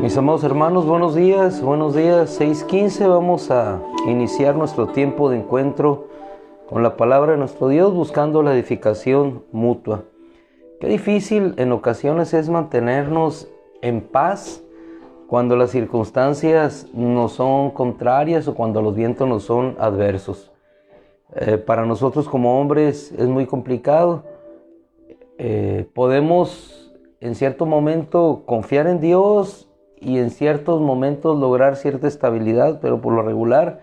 Mis amados hermanos, buenos días, 6:15. Vamos a iniciar nuestro tiempo de encuentro con la palabra de nuestro Dios, buscando la edificación mutua. Qué difícil en ocasiones es mantenernos en paz cuando las circunstancias nos son contrarias o cuando los vientos nos son adversos. Para nosotros como hombres es muy complicado. Podemos en cierto momento confiar en Dios y en ciertos momentos lograr cierta estabilidad, pero por lo regular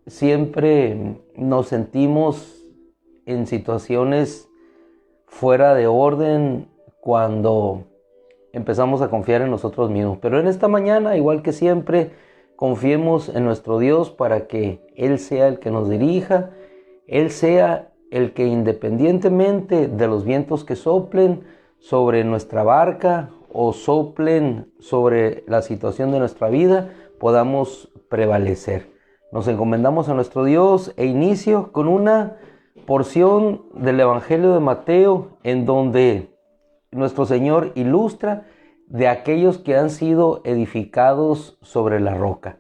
siempre nos sentimos en situaciones fuera de orden cuando empezamos a confiar en nosotros mismos. Pero en esta mañana, igual que siempre, confiemos en nuestro Dios para que Él sea el que nos dirija, Él sea el que, independientemente de los vientos que soplen sobre nuestra barca o soplen sobre la situación de nuestra vida, podamos prevalecer. Nos encomendamos a nuestro Dios e inicio con una porción del Evangelio de Mateo en donde nuestro Señor ilustra de aquellos que han sido edificados sobre la roca.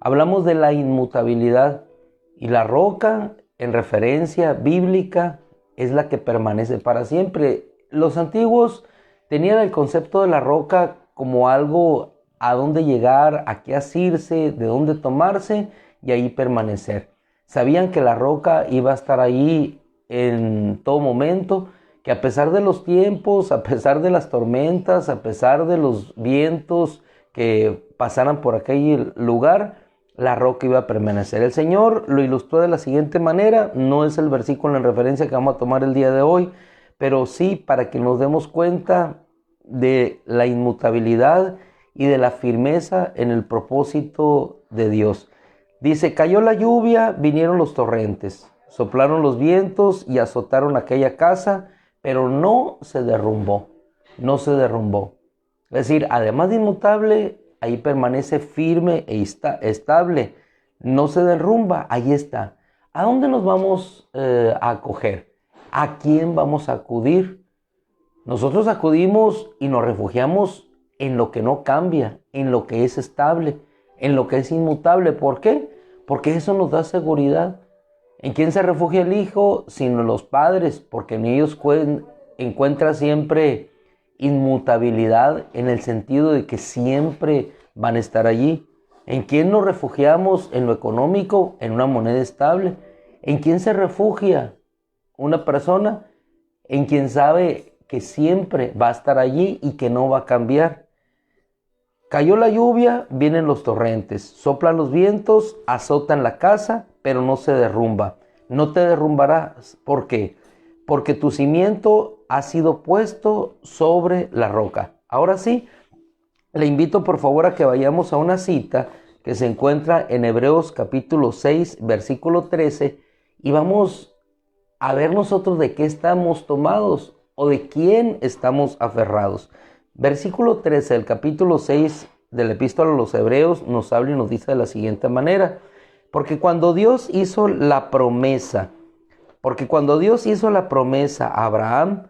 Hablamos de la inmutabilidad y la roca, en referencia bíblica, es la que permanece para siempre. Los antiguos tenían el concepto de la roca como algo a dónde llegar, a qué asirse, de dónde tomarse y ahí permanecer. Sabían que la roca iba a estar ahí en todo momento, que a pesar de los tiempos, a pesar de las tormentas, a pesar de los vientos que pasaran por aquel lugar, la roca iba a permanecer. El Señor lo ilustró de la siguiente manera. No es el versículo en referencia que vamos a tomar el día de hoy, pero sí para que nos demos cuenta de la inmutabilidad y de la firmeza en el propósito de Dios. Dice: cayó la lluvia, vinieron los torrentes, soplaron los vientos y azotaron aquella casa, pero no se derrumbó, no se derrumbó. Es decir, además de inmutable, ahí permanece firme e estable, no se derrumba, ahí está. ¿A dónde nos vamos a acoger? ¿A quién vamos a acudir? Nosotros acudimos y nos refugiamos en lo que no cambia, en lo que es estable, en lo que es inmutable. ¿Por qué? Porque eso nos da seguridad. ¿En quién se refugia el Hijo? Sino en los padres, porque en ellos encuentra siempre inmutabilidad, en el sentido de que siempre van a estar allí. ¿En quién nos refugiamos? En lo económico, en una moneda estable. ¿En quién se refugia una persona? En quien sabe que siempre va a estar allí y que no va a cambiar. Cayó la lluvia, vienen los torrentes, soplan los vientos, azotan la casa, pero no se derrumba. No te derrumbarás. ¿Por qué? Porque tu cimiento ha sido puesto sobre la roca. Ahora sí, le invito por favor a que vayamos a una cita que se encuentra en Hebreos capítulo 6, versículo 13, y vamos a ver nosotros de qué estamos tomados o de quién estamos aferrados. Versículo 13 del capítulo 6 de la epístola a los Hebreos nos habla y nos dice de la siguiente manera: porque cuando Dios hizo la promesa a Abraham,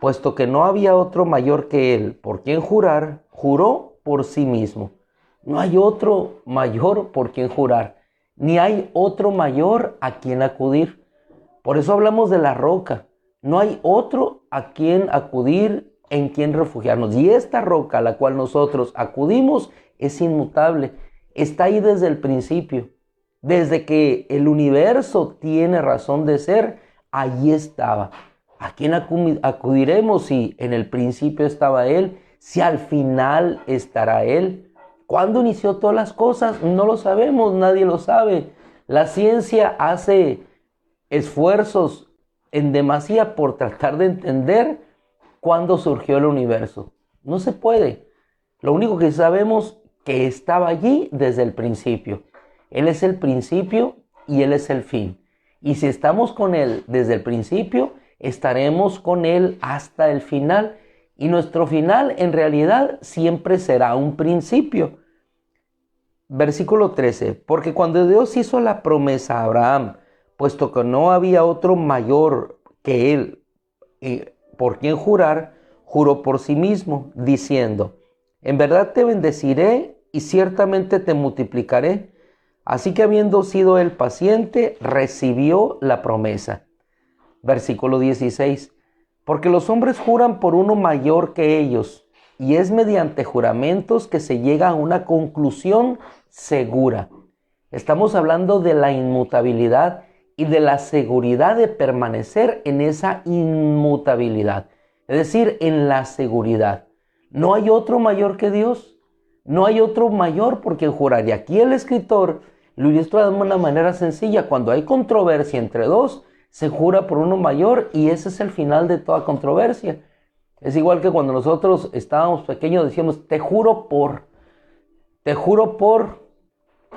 puesto que no había otro mayor que él por quien jurar, juró por sí mismo. No hay otro mayor por quien jurar, ni hay otro mayor a quien acudir. Por eso hablamos de la roca. No hay otro a quien acudir, en quien refugiarnos. Y esta roca a la cual nosotros acudimos es inmutable. Está ahí desde el principio. Desde que el universo tiene razón de ser, allí estaba. ¿A quién acudiremos si en el principio estaba Él? Si al final estará Él. ¿Cuándo inició todas las cosas? No lo sabemos, nadie lo sabe. La ciencia hace esfuerzos en demasía por tratar de entender cuándo surgió el universo. No se puede. Lo único que sabemos que estaba allí desde el principio. Él es el principio y Él es el fin. Y si estamos con Él desde el principio, estaremos con Él hasta el final. Y nuestro final en realidad siempre será un principio. Versículo 13. Porque cuando Dios hizo la promesa a Abraham, puesto que no había otro mayor que él por quien jurar, juró por sí mismo, diciendo: En verdad te bendeciré y ciertamente te multiplicaré. Así que habiendo sido él paciente, recibió la promesa. Versículo 16. Porque los hombres juran por uno mayor que ellos, y es mediante juramentos que se llega a una conclusión segura. Estamos hablando de la inmutabilidad y de la seguridad de permanecer en esa inmutabilidad. Es decir, en la seguridad. No hay otro mayor que Dios. No hay otro mayor por quien jurar. Y aquí el escritor lo ilustra de una manera sencilla. Cuando hay controversia entre dos, se jura por uno mayor y ese es el final de toda controversia. Es igual que cuando nosotros estábamos pequeños decíamos, te juro por,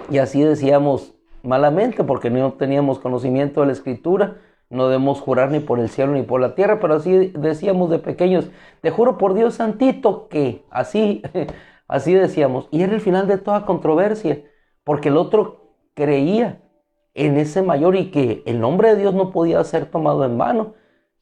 y así decíamos malamente porque no teníamos conocimiento de la escritura, no debemos jurar ni por el cielo ni por la tierra, pero así decíamos de pequeños, te juro por Dios santito que, así decíamos, y era el final de toda controversia, porque el otro creía en ese mayor y que el nombre de Dios no podía ser tomado en vano.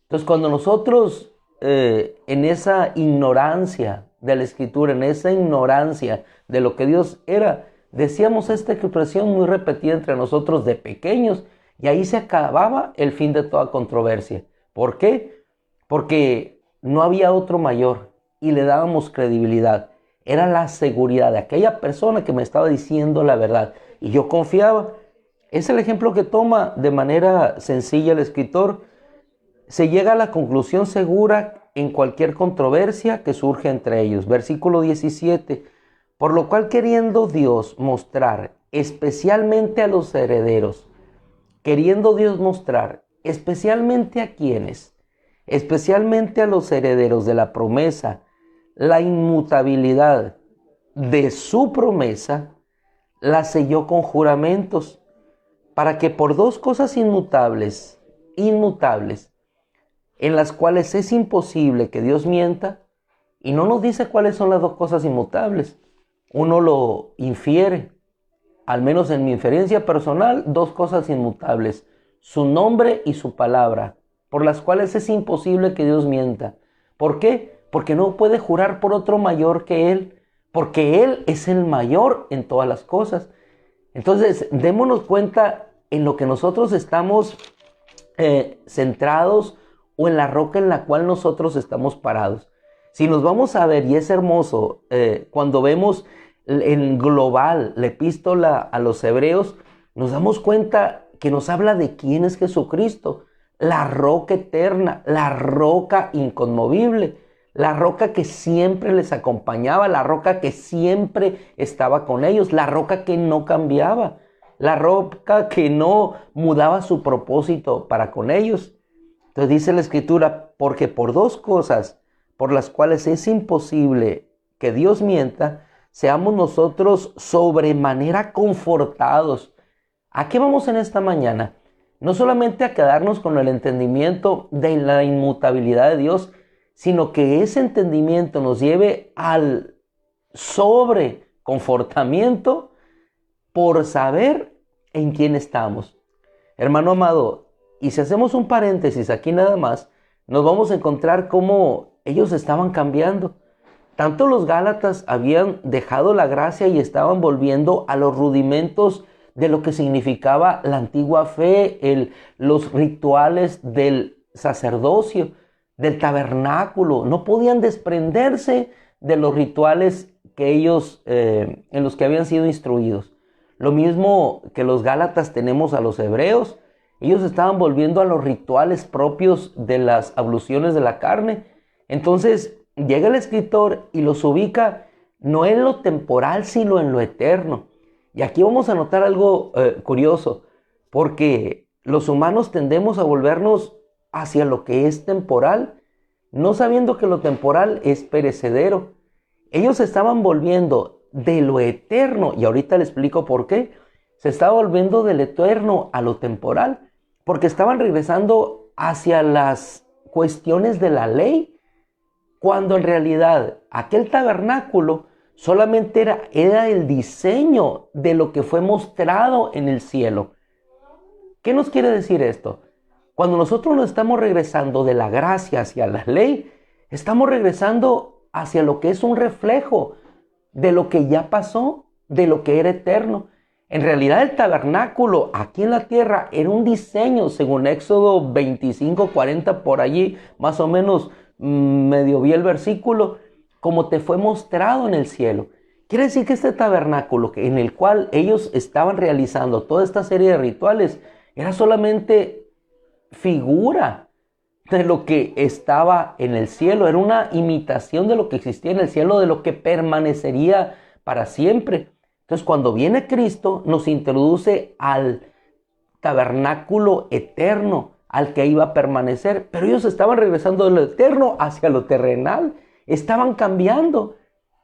Entonces cuando nosotros en esa ignorancia de la escritura, en esa ignorancia de lo que Dios era, decíamos esta expresión muy repetida entre nosotros de pequeños y ahí se acababa el fin de toda controversia. ¿Por qué? Porque no había otro mayor y le dábamos credibilidad. Era la seguridad de aquella persona que me estaba diciendo la verdad y yo confiaba. Es el ejemplo que toma de manera sencilla el escritor. Se llega a la conclusión segura en cualquier controversia que surge entre ellos. Versículo 17. Por lo cual queriendo Dios mostrar especialmente a los herederos, queriendo Dios mostrar especialmente a quienes, especialmente a los herederos de la promesa, la inmutabilidad de su promesa, la selló con juramentos, para que por dos cosas inmutables, en las cuales es imposible que Dios mienta, y no nos dice cuáles son las dos cosas inmutables. Uno lo infiere, al menos en mi inferencia personal, dos cosas inmutables, su nombre y su palabra, por las cuales es imposible que Dios mienta. ¿Por qué? Porque no puede jurar por otro mayor que Él, porque Él es el mayor en todas las cosas. Entonces, démonos cuenta en lo que nosotros estamos centrados o en la roca en la cual nosotros estamos parados. Si nos vamos a ver, y es hermoso, cuando vemos en global la epístola a los hebreos, nos damos cuenta que nos habla de quién es Jesucristo, la roca eterna, la roca inconmovible, la roca que siempre les acompañaba, la roca que siempre estaba con ellos, la roca que no cambiaba, la roca que no mudaba su propósito para con ellos. Entonces dice la escritura, porque por dos cosas por las cuales es imposible que Dios mienta, seamos nosotros sobremanera confortados. ¿A qué vamos en esta mañana? No solamente a quedarnos con el entendimiento de la inmutabilidad de Dios, sino que ese entendimiento nos lleve al sobreconfortamiento por saber en quién estamos. Hermano amado, y si hacemos un paréntesis aquí nada más, nos vamos a encontrar cómo ellos estaban cambiando. Tanto los Gálatas habían dejado la gracia y estaban volviendo a los rudimentos de lo que significaba la antigua fe, los rituales del sacerdocio, del tabernáculo. No podían desprenderse de los rituales que ellos, en los que habían sido instruidos. Lo mismo que los Gálatas tenemos a los hebreos. Ellos estaban volviendo a los rituales propios de las abluciones de la carne. Entonces llega el escritor y los ubica no en lo temporal, sino en lo eterno. Y aquí vamos a notar algo curioso, porque los humanos tendemos a volvernos hacia lo que es temporal, no sabiendo que lo temporal es perecedero. Ellos estaban volviendo de lo eterno, y ahorita les explico por qué. Se estaba volviendo del eterno a lo temporal, porque estaban regresando hacia las cuestiones de la ley, cuando en realidad aquel tabernáculo solamente era el diseño de lo que fue mostrado en el cielo. ¿Qué nos quiere decir esto? Cuando nosotros nos estamos regresando de la gracia hacia la ley, estamos regresando hacia lo que es un reflejo de lo que ya pasó, de lo que era eterno. En realidad el tabernáculo aquí en la tierra era un diseño, según Éxodo 25:40, por allí, más o menos, medio vi el versículo, como te fue mostrado en el cielo. Quiere decir que este tabernáculo en el cual ellos estaban realizando toda esta serie de rituales era solamente figura de lo que estaba en el cielo. Era una imitación de lo que existía en el cielo, de lo que permanecería para siempre. Entonces, cuando viene Cristo, nos introduce al tabernáculo eterno, al que iba a permanecer. Pero ellos estaban regresando de lo eterno hacia lo terrenal. Estaban cambiando.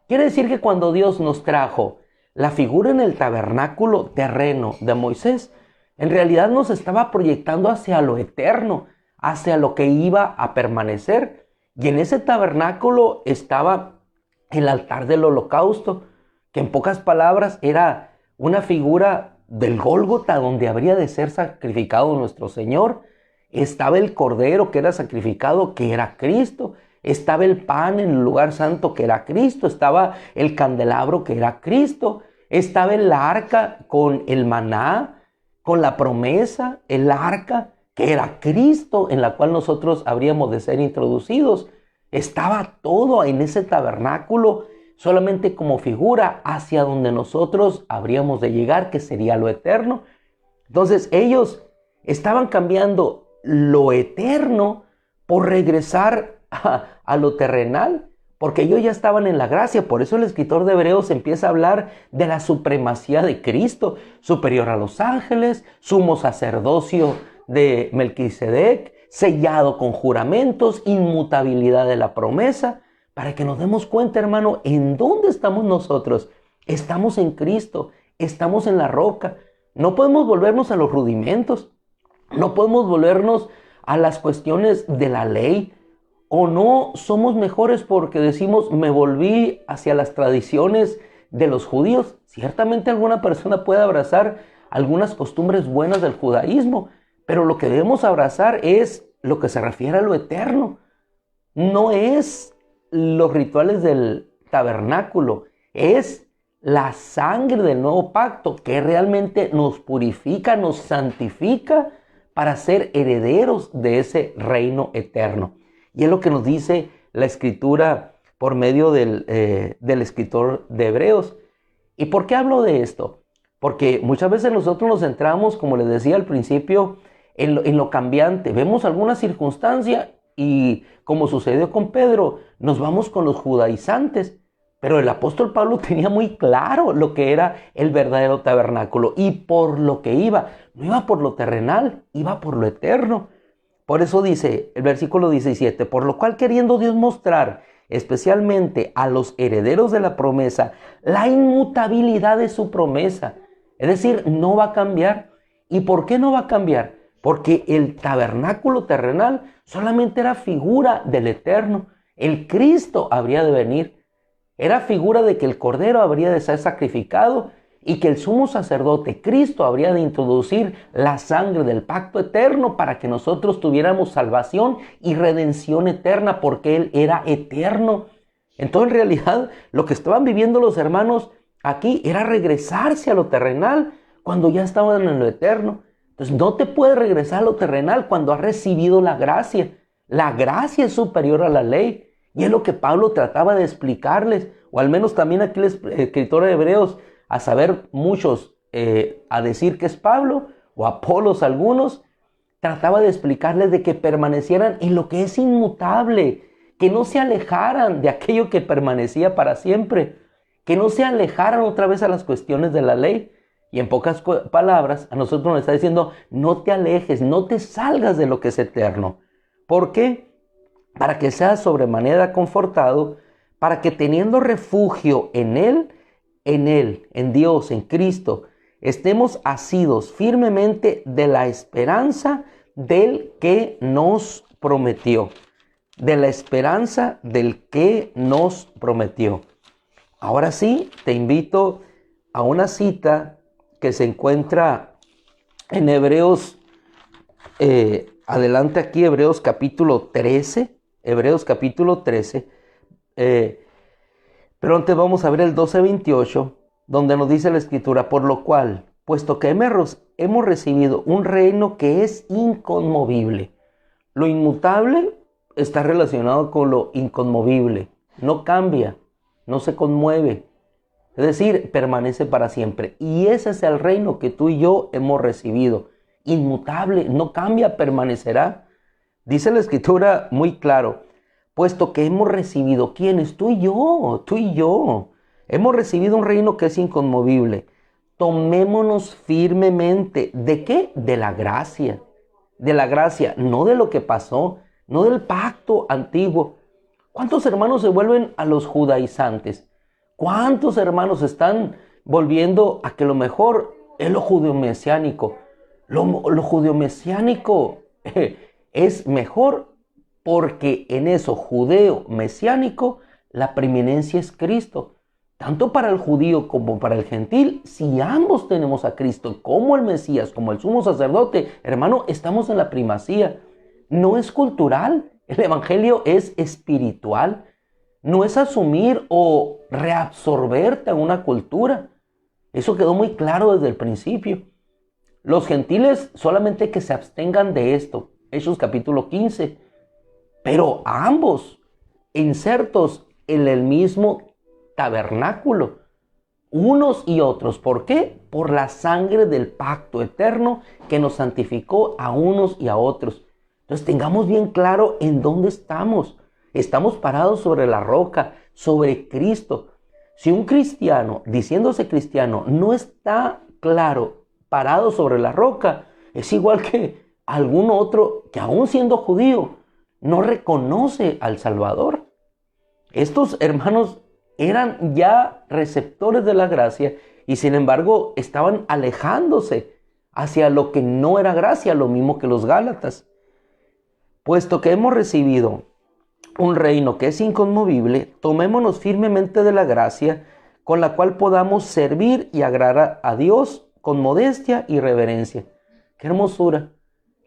Quiere decir que cuando Dios nos trajo la figura en el tabernáculo terreno de Moisés, en realidad nos estaba proyectando hacia lo eterno, hacia lo que iba a permanecer. Y en ese tabernáculo estaba el altar del holocausto, que en pocas palabras era una figura del Gólgota, donde habría de ser sacrificado nuestro Señor. Estaba el cordero que era sacrificado, que era Cristo. Estaba el pan en el lugar santo, que era Cristo. Estaba el candelabro, que era Cristo. Estaba el arca con el maná, con la promesa, el arca, que era Cristo, en la cual nosotros habríamos de ser introducidos. Estaba todo en ese tabernáculo, solamente como figura hacia donde nosotros habríamos de llegar, que sería lo eterno. Entonces ellos estaban cambiando lo eterno por regresar a lo terrenal, porque ellos ya estaban en la gracia. Por eso el escritor de Hebreos empieza a hablar de la supremacía de Cristo, superior a los ángeles, sumo sacerdocio de Melquisedec, sellado con juramentos, inmutabilidad de la promesa, para que nos demos cuenta, hermano, en dónde estamos nosotros. Estamos en Cristo, estamos en la roca. No podemos volvernos a los rudimentos, no podemos volvernos a las cuestiones de la ley, o no somos mejores porque decimos me volví hacia las tradiciones de los judíos. Ciertamente alguna persona puede abrazar algunas costumbres buenas del judaísmo, pero lo que debemos abrazar es lo que se refiere a lo eterno. No es los rituales del tabernáculo, es la sangre del nuevo pacto que realmente nos purifica, nos santifica para ser herederos de ese reino eterno. Y es lo que nos dice la escritura por medio del escritor de Hebreos. ¿Y por qué hablo de esto? Porque muchas veces nosotros nos centramos, como les decía al principio, en lo cambiante. Vemos alguna circunstancia y, como sucedió con Pedro, nos vamos con los judaizantes. Pero el apóstol Pablo tenía muy claro lo que era el verdadero tabernáculo y por lo que iba. No iba por lo terrenal, iba por lo eterno. Por eso dice el versículo 17, por lo cual queriendo Dios mostrar especialmente a los herederos de la promesa la inmutabilidad de su promesa. Es decir, no va a cambiar. ¿Y por qué no va a cambiar? Porque el tabernáculo terrenal solamente era figura del eterno. El Cristo habría de venir. Era figura de que el Cordero habría de ser sacrificado y que el sumo sacerdote Cristo habría de introducir la sangre del pacto eterno para que nosotros tuviéramos salvación y redención eterna, porque Él era eterno. Entonces, en realidad, lo que estaban viviendo los hermanos aquí era regresarse a lo terrenal cuando ya estaban en lo eterno. Entonces, no te puedes regresar a lo terrenal cuando has recibido la gracia. La gracia es superior a la ley. Y es lo que Pablo trataba de explicarles, o al menos también aquí el escritor de Hebreos, a saber muchos, a decir que es Pablo, o Apolos algunos, trataba de explicarles de que permanecieran en lo que es inmutable, que no se alejaran de aquello que permanecía para siempre, que no se alejaran otra vez a las cuestiones de la ley. Y en pocas palabras, a nosotros nos está diciendo, no te alejes, no te salgas de lo que es eterno. ¿Por qué? Para que seas sobremanera confortado, para que teniendo refugio en Él, en Dios, en Cristo, estemos asidos firmemente de la esperanza del que nos prometió. De la esperanza del que nos prometió. Ahora sí, te invito a una cita que se encuentra en Hebreos, adelante aquí, Hebreos capítulo 13, Pero antes vamos a ver el 12:28, donde nos dice la Escritura, por lo cual, puesto que hemos recibido un reino que es inconmovible. Lo inmutable está relacionado con lo inconmovible. No cambia, no se conmueve. Es decir, permanece para siempre. Y ese es el reino que tú y yo hemos recibido. Inmutable, no cambia, permanecerá. Dice la Escritura muy claro, puesto que hemos recibido, ¿quiénes? Tú y yo, tú y yo. Hemos recibido un reino que es inconmovible. Tomémonos firmemente. ¿De qué? De la gracia. De la gracia, no de lo que pasó, no del pacto antiguo. ¿Cuántos hermanos se vuelven a los judaizantes? ¿Cuántos hermanos están volviendo a que lo mejor es lo judeomesiánico? Lo judeomesiánico es mejor porque en eso judeo-mesiánico la preeminencia es Cristo. Tanto para el judío como para el gentil, si ambos tenemos a Cristo como el Mesías, como el sumo sacerdote, hermano, estamos en la primacía. No es cultural, el evangelio es espiritual. No es asumir o reabsorberte a una cultura. Eso quedó muy claro desde el principio. Los gentiles solamente que se abstengan de esto. Hechos capítulo 15. Pero ambos insertos en el mismo tabernáculo. Unos y otros. ¿Por qué? Por la sangre del pacto eterno que nos santificó a unos y a otros. Entonces tengamos bien claro en dónde estamos. Estamos parados sobre la roca, sobre Cristo. Si un cristiano, diciéndose cristiano, no está claro, parado sobre la roca, es igual que algún otro que aún siendo judío, no reconoce al Salvador. Estos hermanos eran ya receptores de la gracia y sin embargo estaban alejándose hacia lo que no era gracia, lo mismo que los Gálatas. Puesto que hemos recibido un reino que es inconmovible, tomémonos firmemente de la gracia con la cual podamos servir y agradar a Dios con modestia y reverencia. ¡Qué hermosura!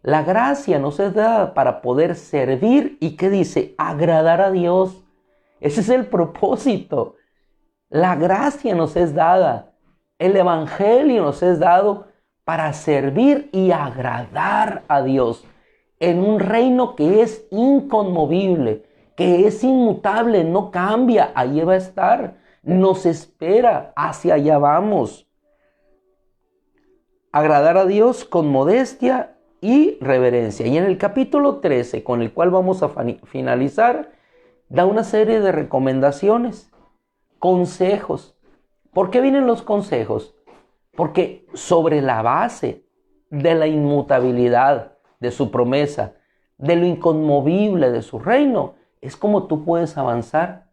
La gracia nos es dada para poder servir y ¿qué dice? Agradar a Dios. Ese es el propósito. La gracia nos es dada. El evangelio nos es dado para servir y agradar a Dios en un reino que es inconmovible, que es inmutable, no cambia, ahí va a estar, nos espera, hacia allá vamos. Agradar a Dios con modestia y reverencia. Y en el capítulo 13, con el cual vamos a finalizar, da una serie de recomendaciones, consejos. ¿Por qué vienen los consejos? Porque sobre la base de la inmutabilidad de su promesa, de lo inconmovible de su reino, es como tú puedes avanzar.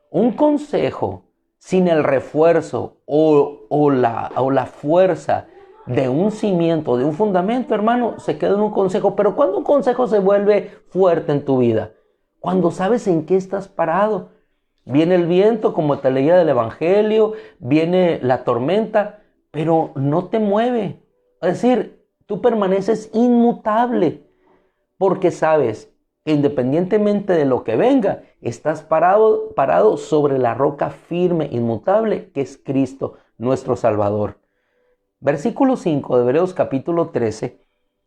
Un consejo sin el refuerzo o la fuerza de un cimiento, de un fundamento, hermano, se queda en un consejo. Pero ¿cuándo un consejo se vuelve fuerte en tu vida? Cuando sabes en qué estás parado. Viene el viento, como te leía del Evangelio, viene la tormenta, pero no te mueve. Es decir, tú permaneces inmutable porque sabes que independientemente de lo que venga, estás parado sobre la roca firme, inmutable, que es Cristo, nuestro Salvador. Versículo 5 de Hebreos capítulo 13,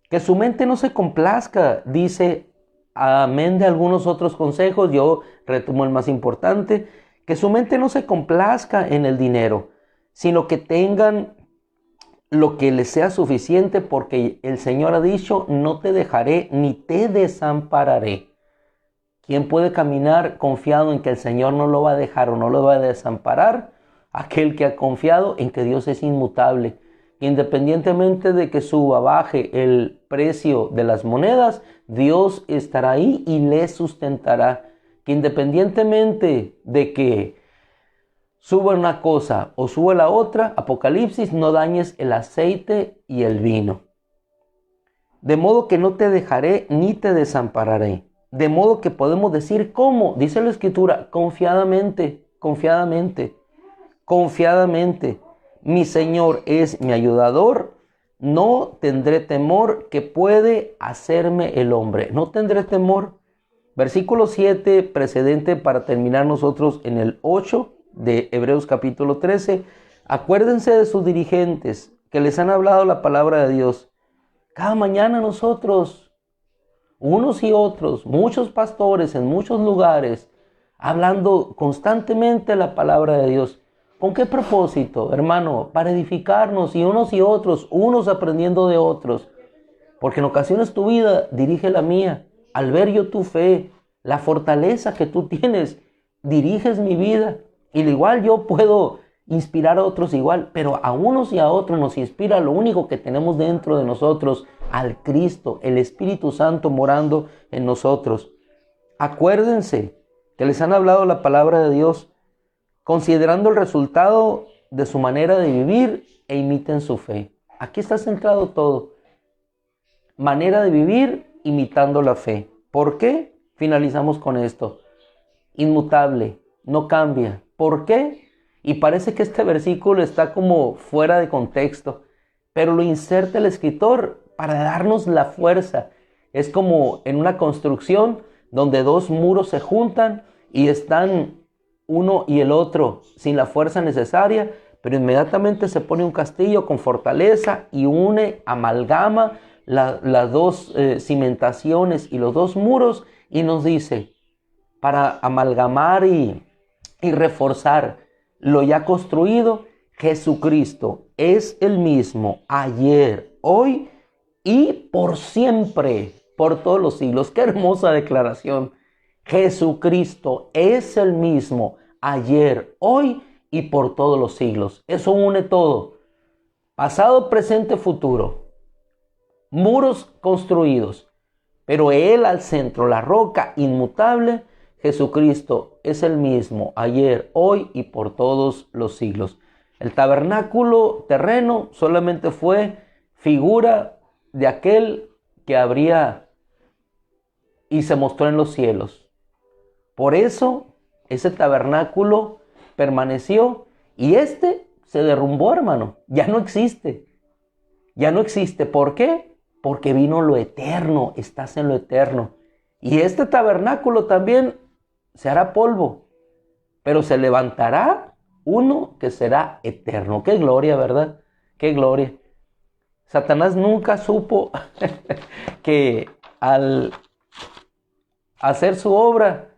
que su mente no se complazca, dice, amén de algunos otros consejos, yo retomo el más importante, que su mente no se complazca en el dinero, sino que tengan lo que les sea suficiente, porque el Señor ha dicho, no te dejaré ni te desampararé. ¿Quién puede caminar confiado en que el Señor no lo va a dejar o no lo va a desamparar? Aquel que ha confiado en que Dios es inmutable. Independientemente de que suba, baje el precio de las monedas, Dios estará ahí y le sustentará. Que independientemente de que suba una cosa o suba la otra, Apocalipsis, no dañes el aceite y el vino. De modo que no te dejaré ni te desampararé. De modo que podemos decir, ¿cómo? Dice la Escritura, confiadamente, confiadamente, confiadamente. Mi Señor es mi ayudador, no tendré temor que puede hacerme el hombre. No tendré temor. Versículo 7, precedente para terminar nosotros en el 8. de Hebreos capítulo 13. Acuérdense de sus dirigentes que les han hablado la palabra de Dios. Cada mañana nosotros, unos y otros, muchos pastores en muchos lugares, hablando constantemente la palabra de Dios. ¿Con qué propósito, hermano? Para edificarnos y otros, unos aprendiendo de otros. Porque en ocasiones tu vida dirige la mía. Al ver yo tu fe, la fortaleza que tú tienes, diriges mi vida. Y al igual yo puedo inspirar a otros igual, pero a unos y a otros nos inspira lo único que tenemos dentro de nosotros, al Cristo, el Espíritu Santo morando en nosotros. Acuérdense que les han hablado la palabra de Dios, considerando el resultado de su manera de vivir e imiten su fe. Aquí está centrado todo. Manera de vivir imitando la fe. ¿Por qué? Finalizamos con esto. Inmutable, no cambia. ¿Por qué? Y parece que este versículo está como fuera de contexto, pero lo inserta el escritor para darnos la fuerza. Es como en una construcción donde dos muros se juntan y están uno y el otro sin la fuerza necesaria, pero inmediatamente se pone un castillo con fortaleza y une, amalgama las dos cimentaciones y los dos muros, y nos dice, para amalgamar y reforzar lo ya construido, Jesucristo es el mismo ayer, hoy y por siempre, por todos los siglos. Qué hermosa declaración. Jesucristo es el mismo ayer, hoy y por todos los siglos. Eso une todo. Pasado, presente, futuro. Muros construidos, pero Él al centro, la roca inmutable. Jesucristo es el mismo ayer, hoy y por todos los siglos. El tabernáculo terreno solamente fue figura de aquel que habría y se mostró en los cielos. Por eso ese tabernáculo permaneció y se derrumbó, hermano. Ya no existe. Ya no existe. ¿Por qué? Porque vino lo eterno, estás en lo eterno. Y este tabernáculo también se hará polvo, pero se levantará uno que será eterno. ¡Qué gloria!, ¿verdad? ¡Qué gloria! Satanás nunca supo que al hacer su obra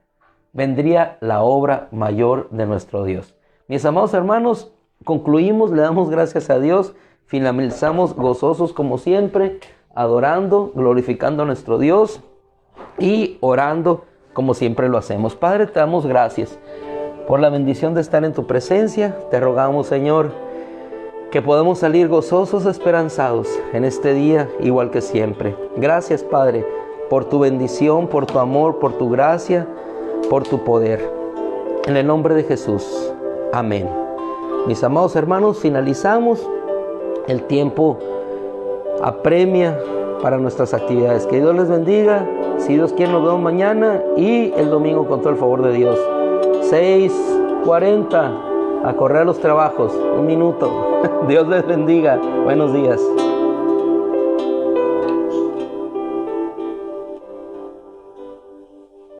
vendría la obra mayor de nuestro Dios. Mis amados hermanos, concluimos, le damos gracias a Dios, finalizamos gozosos como siempre, adorando, glorificando a nuestro Dios y orando como siempre lo hacemos. Padre, te damos gracias por la bendición de estar en tu presencia. Te rogamos, Señor, que podamos salir gozosos, esperanzados en este día, igual que siempre. Gracias, Padre, por tu bendición, por tu amor, por tu gracia, por tu poder. En el nombre de Jesús. Amén. Mis amados hermanos, finalizamos. El tiempo apremia para nuestras actividades. Que Dios les bendiga. Si Dios quiere, nos vemos mañana y el domingo con todo el favor de Dios. 6:40 a correr a los trabajos. 1 minuto. Dios les bendiga. Buenos días.